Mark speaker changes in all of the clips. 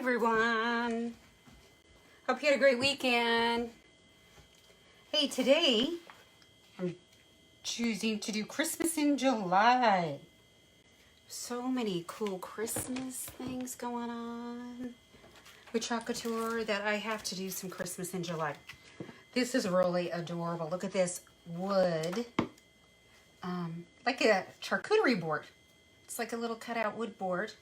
Speaker 1: everyone. Hope you had a great weekend. Hey, today I'm choosing to do Christmas in July. So many cool Christmas things going on with Chalk Couture that I have to do some Christmas in July. This is really adorable. Look at this wood, like a charcuterie board. It's like a little cutout wood board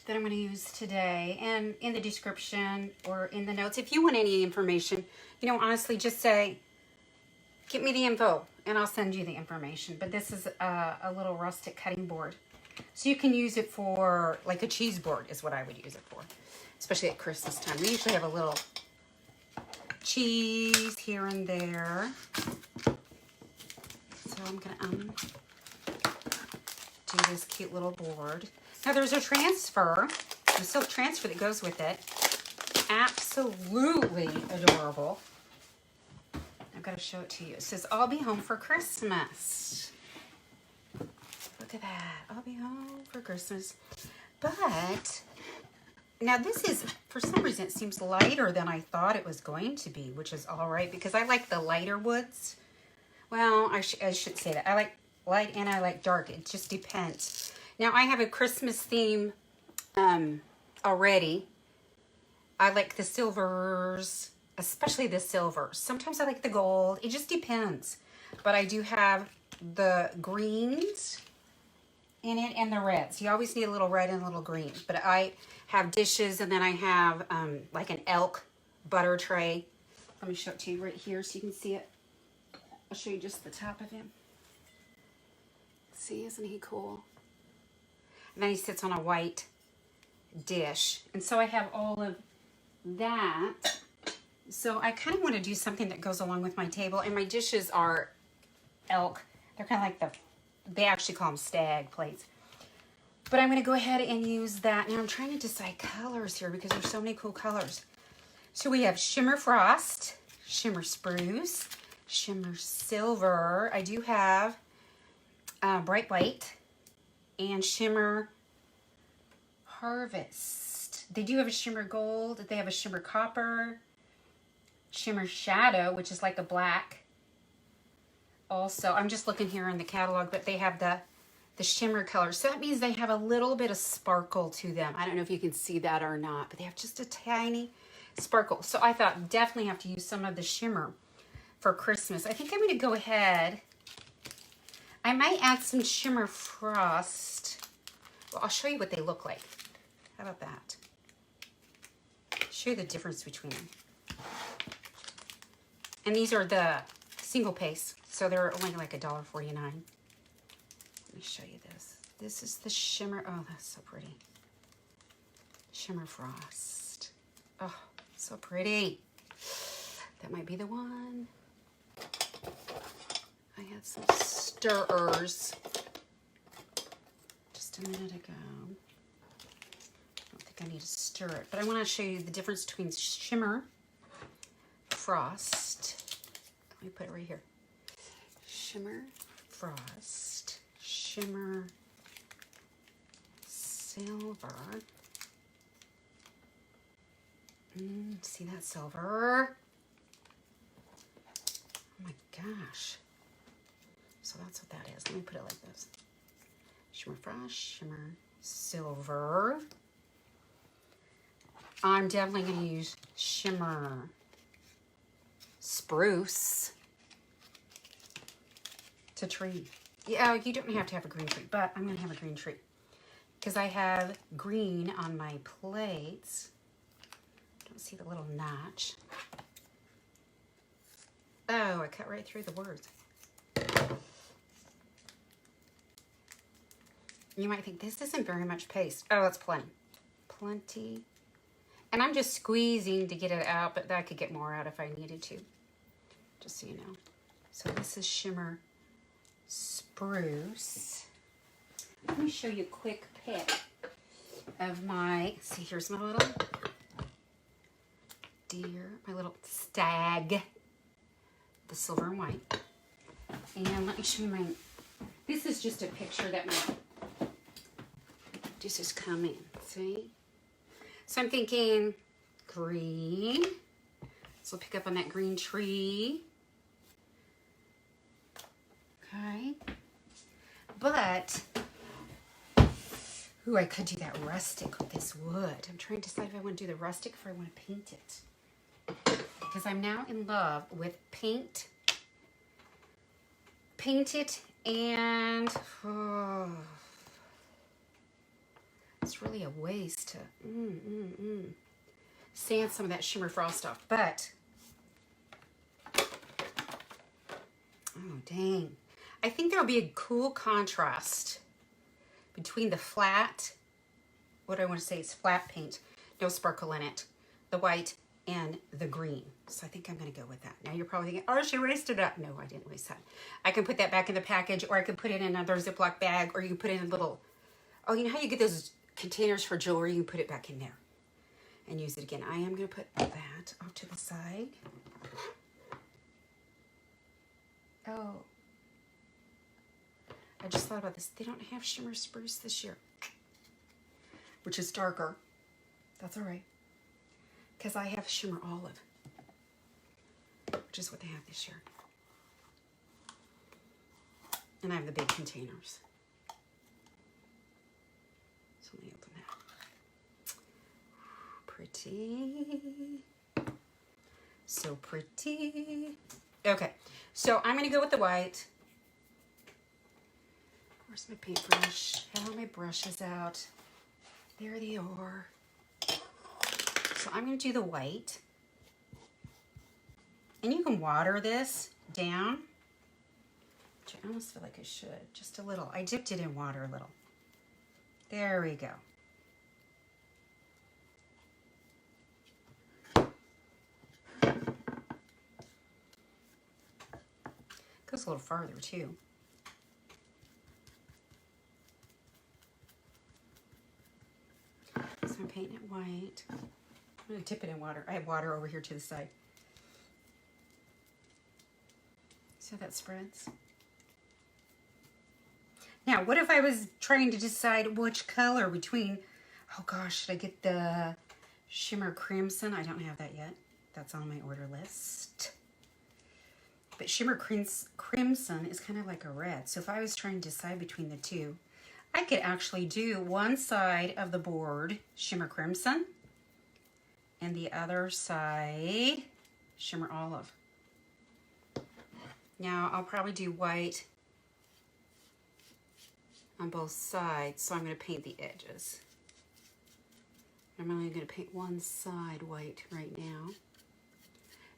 Speaker 1: that I'm going to use today. And in the description or in the notes, if you want any information, honestly, just say, get me the info and I'll send you the information. But this is a little rustic cutting board. So you can use it for, like a cheese board is what I would use it for, especially at Christmas time. We usually have a little cheese here and there. So I'm going to do this cute little board. Now there's a transfer, a silk transfer that goes with it. Absolutely adorable. I've got to show it to you. It says, I'll be home for Christmas. Look at that. I'll be home for Christmas. But now this is, for some reason, it seems lighter than I thought it was going to be, which is all right because I like the lighter woods. Well, I should say that. I like light and I like dark. It just depends. Now, I have a Christmas theme already. I like the silvers, especially the silvers. Sometimes I like the gold. It just depends. But I do have the greens in it and the reds. You always need a little red and a little green. But I have dishes and then I have like an elk butter tray. Let me show it to you right here so you can see it. I'll show you just the top of him. See, isn't he cool? And then he sits on a white dish. And so I have all of that. So I kind of want to do something that goes along with my table. And my dishes are elk. They're kind of like they actually call them stag plates. But I'm going to go ahead and use that. Now I'm trying to decide colors here because there's so many cool colors. So we have Shimmer Frost, Shimmer Spruce, Shimmer Silver. I do have Bright White and Shimmer Harvest. They do have a Shimmer Gold. They have a Shimmer Copper, Shimmer Shadow, which is like a black. Also, I'm just looking here in the catalog, but they have the shimmer color. So that means they have a little bit of sparkle to them. I don't know if you can see that or not, but they have just a tiny sparkle. So I thought definitely have to use some of the shimmer for Christmas. I think I'm going to go ahead. I might add some Shimmer Frost. Well, I'll show you what they look like. How about that? Show you the difference between them. And these are the single paste, so they're only like $1.49. Let me show you this. This is the Shimmer. Oh, that's so pretty. Shimmer Frost. Oh, so pretty. That might be the one. I had some stirrers just a minute ago. I don't think I need to stir it, but I want to show you the difference between Shimmer Frost. Let me put it right here. Shimmer Frost, Shimmer Silver. See that silver? Oh my gosh. So that's what that is. Let me put it like this. Shimmer Frost, Shimmer Silver. I'm definitely going to use Shimmer Spruce to tree. Yeah, you don't have to have a green tree, but I'm going to have a green tree because I have green on my plates. Don't see the little notch. Oh, I cut right through the words. You might think, this isn't very much paste. Oh, it's plenty. Plenty. And I'm just squeezing to get it out, but I could get more out if I needed to. Just so you know. So this is Shimmer Spruce. Let me show you a quick pic of my, see, here's my little deer, my little stag, the silver and white. And let me show you my, this is just a picture that my dishes come in, see? So I'm thinking green. So I'll pick up on that green tree. Okay. But, ooh, I could do that rustic with this wood. I'm trying to decide if I want to do the rustic or if I want to paint it. Because I'm now in love with paint it, and it's really a waste to sand some of that shimmer frost off. But, oh dang. I think there'll be a cool contrast between the flat, what I want to say is flat paint, no sparkle in it, the white, and the green. So I think I'm going to go with that. Now you're probably thinking, oh, she wasted it. No, I didn't waste that. I can put that back in the package, or I can put it in another Ziploc bag, or you can put it in a little, oh, you know how you get those containers for jewelry? You can put it back in there and use it again. I am going to put that off to the side. Oh, I just thought about this. They don't have shimmer spruce this year, which is darker. That's all right, because I have shimmer olive, which is what they have this year. And I have the big containers. So let me open that. Pretty. So pretty. Okay, so I'm going to go with the white. Where's my paintbrush? I have all my brushes out. There they are. So I'm going to do the white. And you can water this down, which I almost feel like I should. Just a little. I dipped it in water a little. There we go. Goes a little farther too. So I'm painting it white. I'm going to dip it in water. I have water over here to the side. See how that spreads? Now, what if I was trying to decide which color between, oh gosh, should I get the Shimmer Crimson? I don't have that yet. That's on my order list. But Shimmer Crimson is kind of like a red. So if I was trying to decide between the two, I could actually do one side of the board Shimmer Crimson and the other side Shimmer Olive. Now I'll probably do white on both sides, so I'm going to paint the edges. I'm only going to paint one side white right now.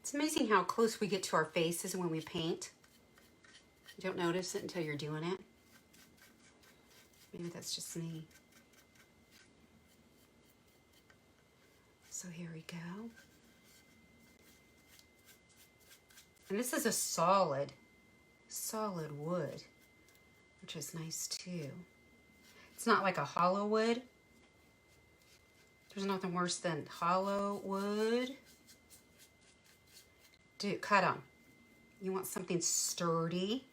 Speaker 1: It's amazing how close we get to our faces when we paint. You don't notice it until you're doing it. Maybe that's just me. So here we go. And this is a solid wood, which is nice too. It's not like a hollow wood. There's nothing worse than hollow wood. Cut them. You want something sturdy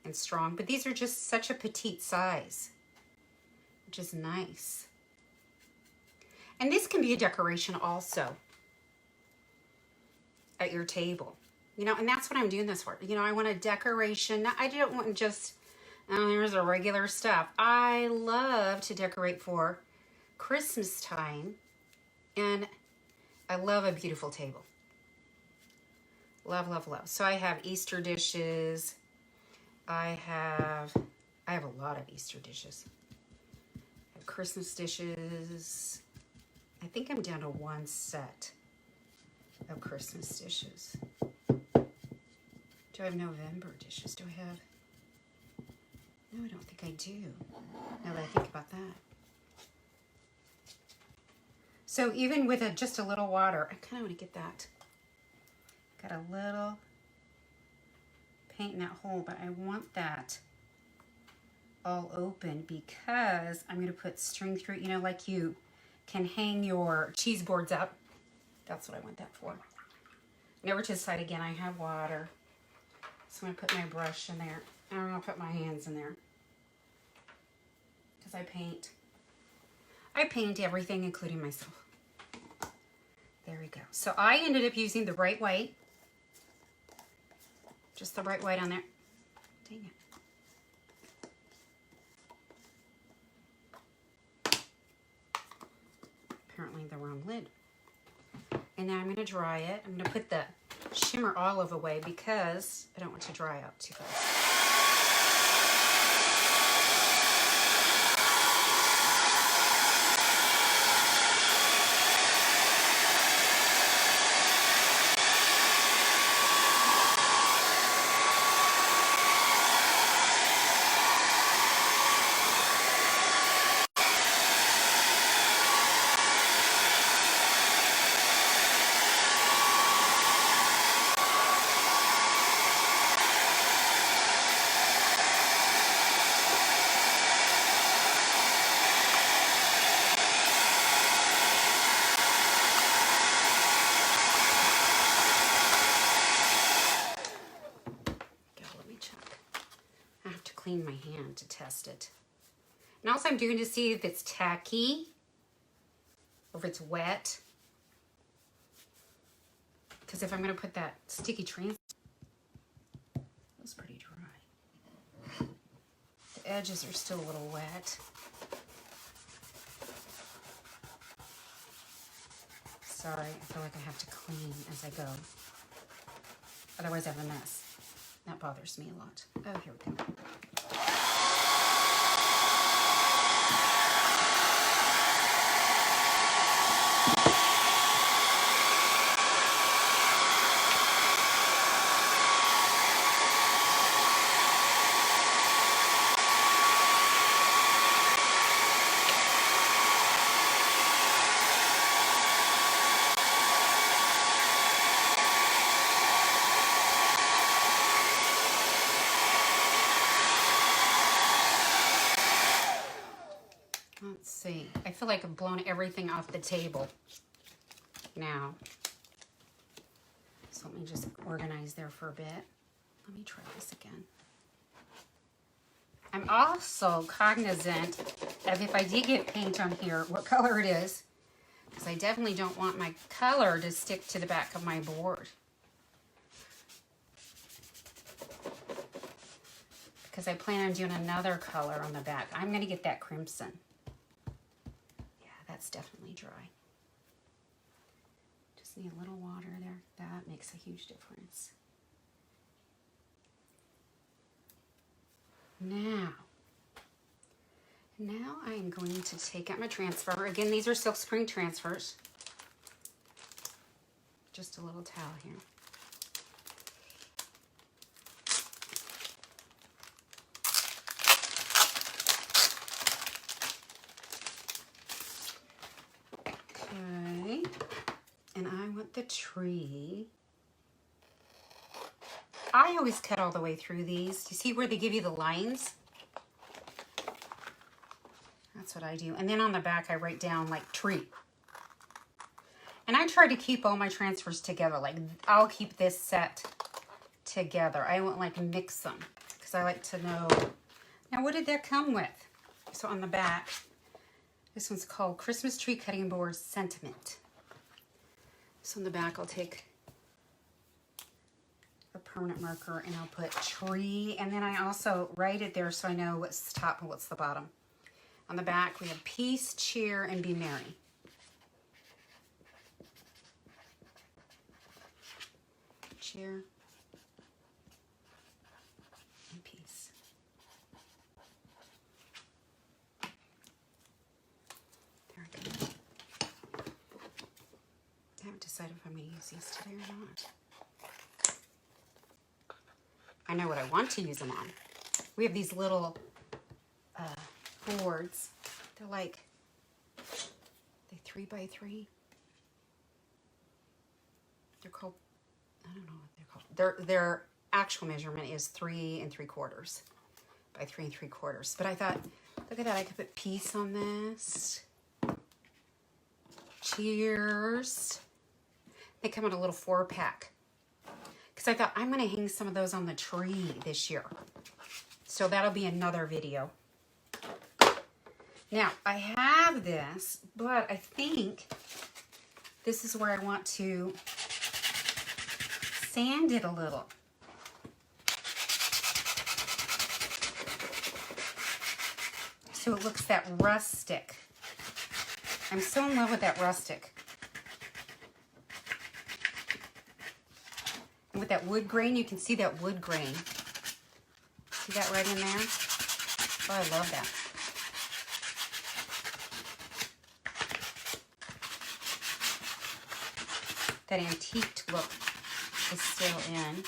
Speaker 1: and strong, but these are just such a petite size, which is nice. And this can be a decoration also at your table. You know, and that's what I'm doing this for. You know, I want a decoration. I don't want just, oh, there's a regular stuff. I love to decorate for Christmas time, and I love a beautiful table. Love, love, love. So I have Easter dishes. I have a lot of Easter dishes. I have Christmas dishes. I think I'm down to one set of Christmas dishes. Do I have November dishes? Do I have? No, I don't think I do. Now that I think about that. So even with just a little water, I kind of want to get that. Got a little paint in that hole, but I want that all open because I'm going to put string through it. You know, like you can hang your cheese boards up. That's what I want that for. Never to the side again. I have water. So I'm going to put my brush in there. And I'm going to put my hands in there. Because I paint everything, including myself. There we go. So I ended up using the bright white. Just the bright white on there. Dang it. Apparently the wrong lid. And now I'm going to dry it. I'm going to put the shimmer olive away because I don't want to dry out too fast. Clean my hand to test it. And also I'm doing to see if it's tacky or if it's wet. Because if I'm going to put that sticky transfer, it was pretty dry. The edges are still a little wet. Sorry, I feel like I have to clean as I go. Otherwise I have a mess. That bothers me a lot. Oh, here we go. Let's see. I feel like I've blown everything off the table now. So let me just organize there for a bit. Let me try this again. I'm also cognizant of if I did get paint on here, what color it is. Because I definitely don't want my color to stick to the back of my board. Because I plan on doing another color on the back. I'm going to get that crimson. That's definitely dry. Just need a little water there. That makes a huge difference. Now I am going to take out my transfer. Again, these are silk screen transfers. Just a little towel here. The tree. I always cut all the way through these. You see where they give you the lines? That's what I do. And then on the back I write down like tree. And I try to keep all my transfers together. Like I'll keep this set together. I won't like mix them because I like to know. Now what did that come with? So on the back, this one's called Christmas Tree Cutting Board Sentiment. So on the back, I'll take a permanent marker and I'll put tree. And then I also write it there so I know what's the top and what's the bottom. On the back, we have peace, cheer, and be merry. Cheer and peace. There we go. I haven't decided if I'm going to use these today or not. I know what I want to use them on. We have these little boards. They're like, they 3x3. They're called, I don't know what they're called. Their actual measurement is 3 3/4 by 3 3/4. But I thought, look at that, I could put peace on this. Cheers. They come in a little 4-pack. Because I thought I'm going to hang some of those on the tree this year. So that'll be another video. Now, I have this, but I think this is where I want to sand it a little. So it looks that rustic. I'm so in love with that rustic. And with that wood grain, you can see that wood grain. See that right in there? Oh, I love that. That antiqued look is still in.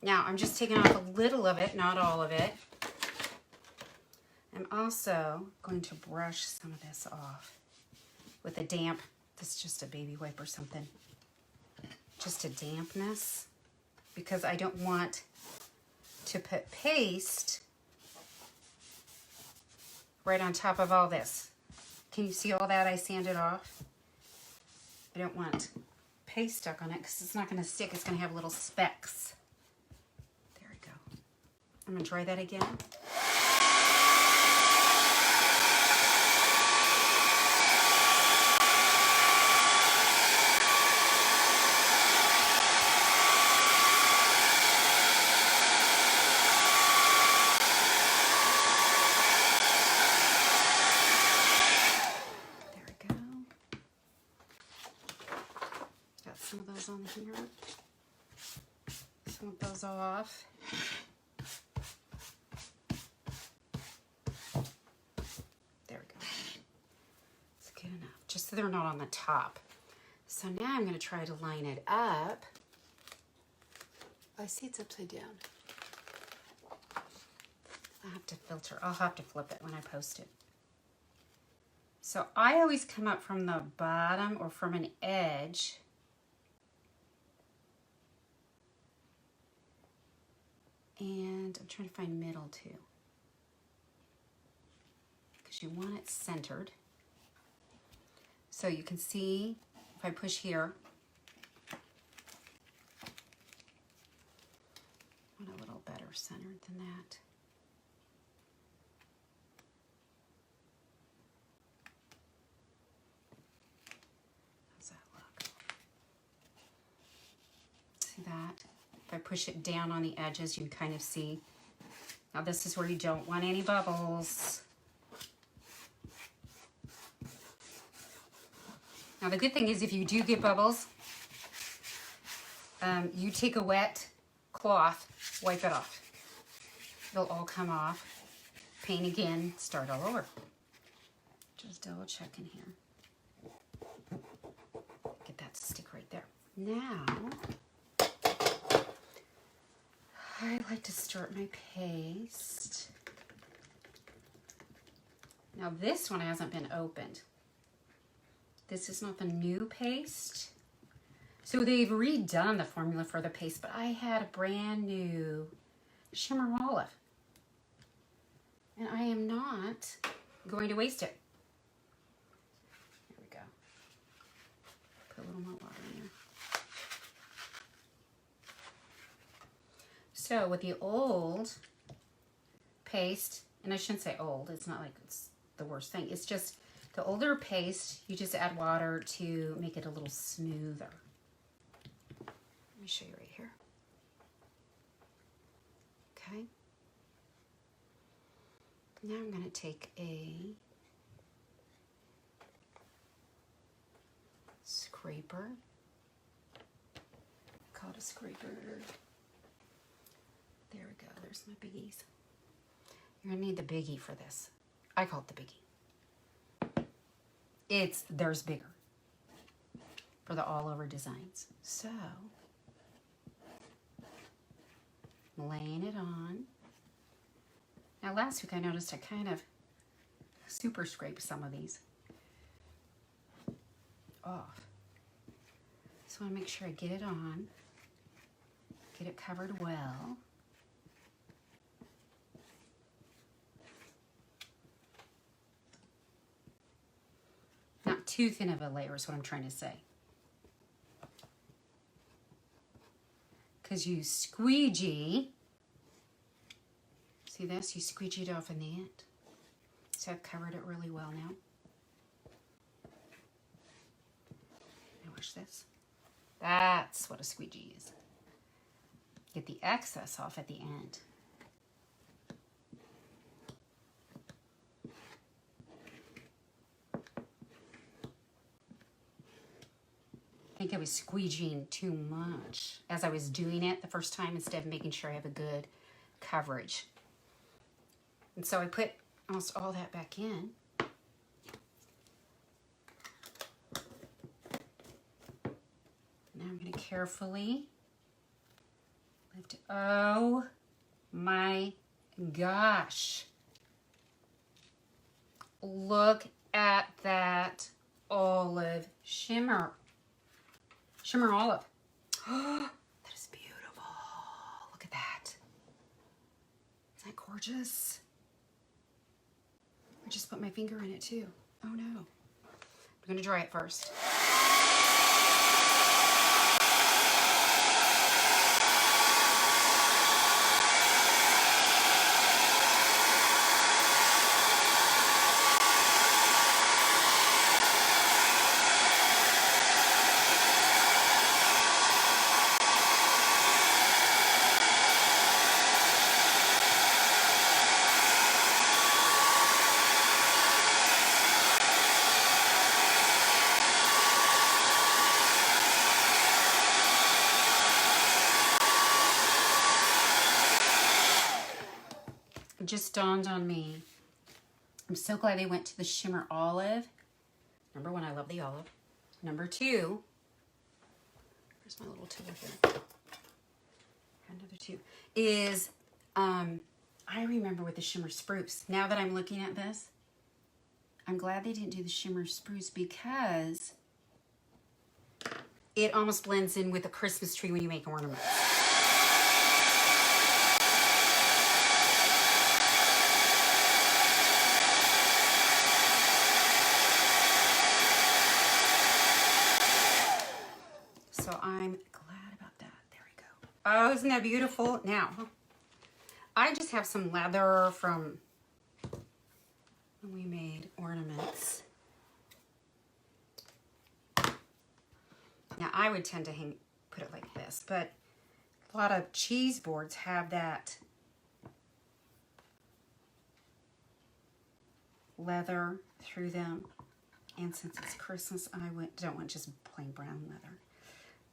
Speaker 1: Now, I'm just taking off a little of it, not all of it. I'm also going to brush some of this off with a damp, this is just a baby wipe or something. Just a dampness, because I don't want to put paste right on top of all this. Can you see all that I sanded off? I don't want paste stuck on it because it's not going to stick. It's going to have little specks. There we go. I'm going to dry that again. Some of those on here. Some of those off. There we go. It's good enough. Just so they're not on the top. So now I'm going to try to line it up. I see it's upside down. I have to filter. I'll have to flip it when I post it. So I always come up from the bottom or from an edge. And I'm trying to find middle too, because you want it centered. So you can see if I push here, I want a little better centered than that. How's that look? See that? If I push it down on the edges, you can kind of see. Now this is where you don't want any bubbles. Now the good thing is if you do get bubbles, you take a wet cloth, wipe it off. It'll all come off. Paint again, start all over. Just double checking here. Get that to stick right there. Now, I like to start my paste. Now this one hasn't been opened. This is not the new paste. So they've redone the formula for the paste, but I had a brand new Shimmer Olive. And I am not going to waste it. There we go. Put a little more water in there. So with the old paste, and I shouldn't say old, it's not like it's the worst thing. It's just the older paste, you just add water to make it a little smoother. Let me show you right here. Okay. Now I'm going to take a scraper. I call it a scraper. There we go. There's my biggies. You're going to need the biggie for this. I call it the biggie. There's bigger for the all over designs. So, I'm laying it on. Now last week I noticed I kind of super scraped some of these off. So I want to make sure I get it on, get it covered well. Not too thin of a layer is what I'm trying to say. Because you squeegee, see this? You squeegee it off in the end. So I've covered it really well now. push this. That's what a squeegee is. Get the excess off at the end. I think I was squeegeeing too much as I was doing it the first time instead of making sure I have a good coverage. And so I put almost all that back in. Now I'm going to carefully lift it. Oh my gosh. Look at that olive shimmer. Shimmer olive. That is beautiful. Look at that. Isn't that gorgeous? I just put my finger in it too. Oh no. I'm going to dry it first. It just dawned on me. I'm so glad they went to the shimmer olive. Number one, I love the olive. Number two, where's my little tool here? Another two is, I remember with the shimmer spruce. Now that I'm looking at this, I'm glad they didn't do the shimmer spruce because it almost blends in with a Christmas tree when you make ornaments. So I'm glad about that. There we go. Oh, isn't that beautiful? Now, I just have some leather from when we made ornaments. Now, I would tend to put it like this, but a lot of cheese boards have that leather through them. And since it's Christmas, I don't want just plain brown leather.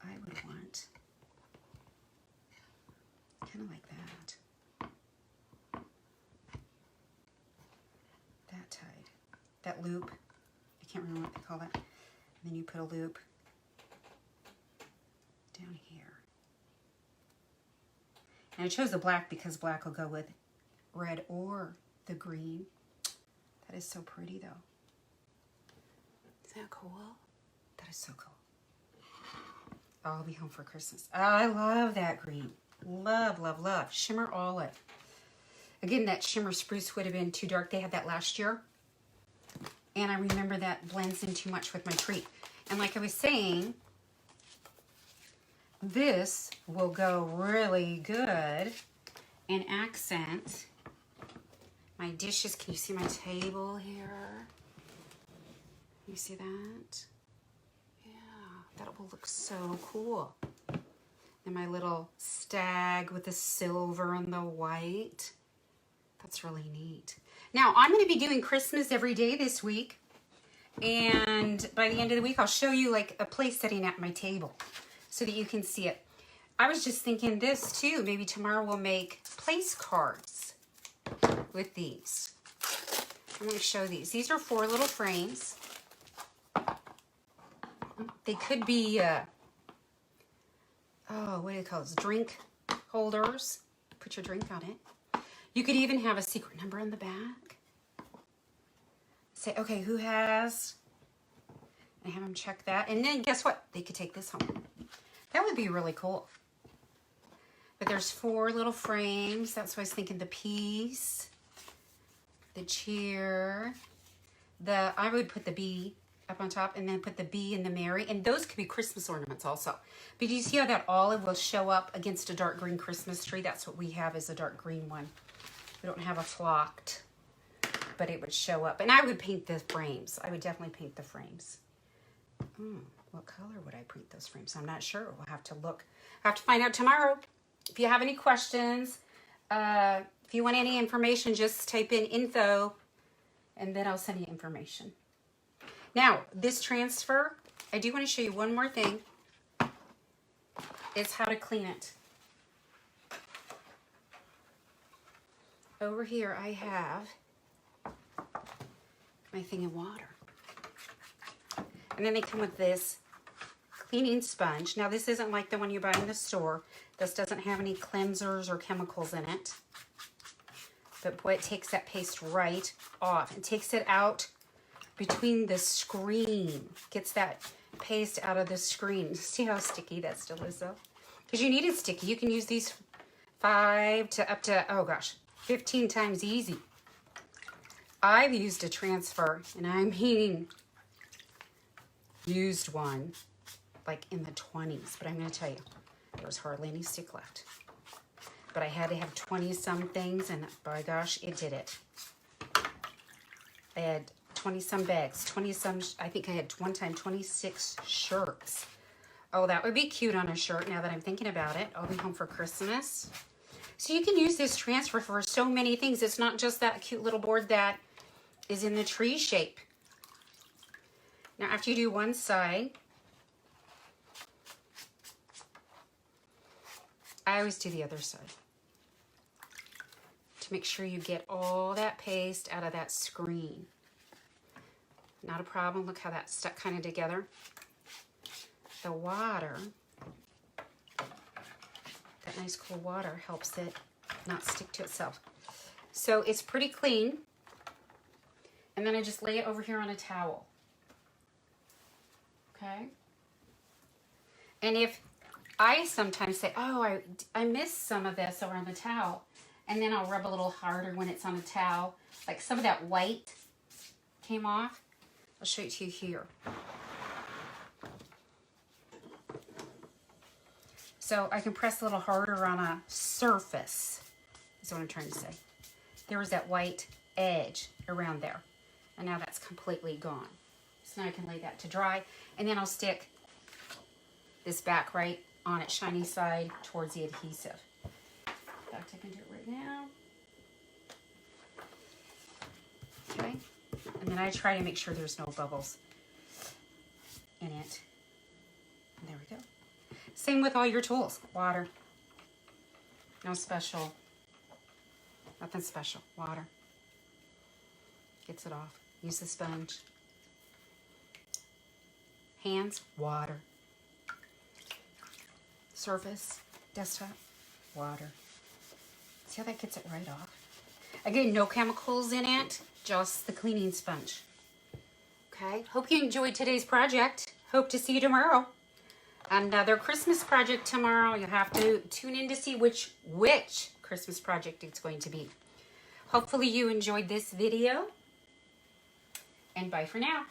Speaker 1: I would want kind of like that. That tied. That loop. I can't remember what they call that. And then you put a loop down here. And I chose the black because black will go with red or the green. That is so pretty though. Isn't that cool? That is so cool. I'll be home for Christmas. I love that green. Love, love, love. Shimmer olive. Again, that shimmer spruce would have been too dark. They had that last year. And I remember that blends in too much with my tree. And like I was saying, this will go really good and accent my dishes. Can you see my table here? You see that? That will look so cool. And my little stag with the silver and the white. That's really neat. Now, I'm going to be doing Christmas every day this week. And by the end of the week, I'll show you like a place setting at my table so that you can see it. I was just thinking this too. Maybe tomorrow we'll make place cards with these. I'm going to show these. These are 4 little frames. They could be, what do you call this? Drink holders. Put your drink on it. You could even have a secret number on the back. Say, okay, who has? And have them check that. And then guess what? They could take this home. That would be really cool. But there's 4 little frames. That's why I was thinking the peace, the cheer, I would put the bee up on top and then put the bee and the Mary. And those could be Christmas ornaments also. But you see how that olive will show up against a dark green Christmas tree? That's what we have, is a dark green one. We don't have a flocked, but it would show up. And I would paint the frames. I would definitely paint the frames. What color would I print those frames? I'm not sure. We'll have to look. I have to find out tomorrow. If you have any questions, if you want any information, just type in info and then I'll send you information. Now, this transfer, I do want to show you one more thing. Is how to clean it. Over here I have my thing of water. And then they come with this cleaning sponge. Now this isn't like the one you buy in the store. This doesn't have any cleansers or chemicals in it. But boy, it takes that paste right off. It takes it out between the screen. Gets that paste out of the screen. See how sticky that still is though? Because you need it sticky. You can use these 5 to up to, oh gosh, 15 times easy. I've used a transfer, and I mean used one like in the 20s, but I'm going to tell you, there was hardly any stick left. But I had to have 20 some things, and by gosh, it did it. I had 20 some bags, 20 some, I think I had one time 26 shirts. Oh, that would be cute on a shirt now that I'm thinking about it. I'll be home for Christmas. So you can use this transfer for so many things. It's not just that cute little board that is in the tree shape. Now after you do one side, I always do the other side to make sure you get all that paste out of that screen. Not a problem. Look how that stuck kind of together. The water, that nice cool water helps it not stick to itself. So it's pretty clean. And then I just lay it over here on a towel. Okay? And if I sometimes say, oh, I missed some of this over on the towel, and then I'll rub a little harder when it's on a towel, like some of that white came off. I'll show it to you here. So I can press a little harder on a surface, is what I'm trying to say. There was that white edge around there, and now that's completely gone. So now I can lay that to dry, and then I'll stick this back right on its shiny side towards the adhesive. In fact, I can do it right now. Okay, and then I try to make sure there's no bubbles in it. And there we go. Same with all your tools. Water. No special. Nothing special. Water. Gets it off. Use the sponge. Hands. Water. Surface. Desktop. Water. See how that gets it right off? Again, no chemicals in it. Just the cleaning sponge. Okay. Hope you enjoyed today's project. Hope to see you tomorrow. Another Christmas project tomorrow. You'll have to tune in to see which Christmas project it's going to be. Hopefully you enjoyed this video. And bye for now.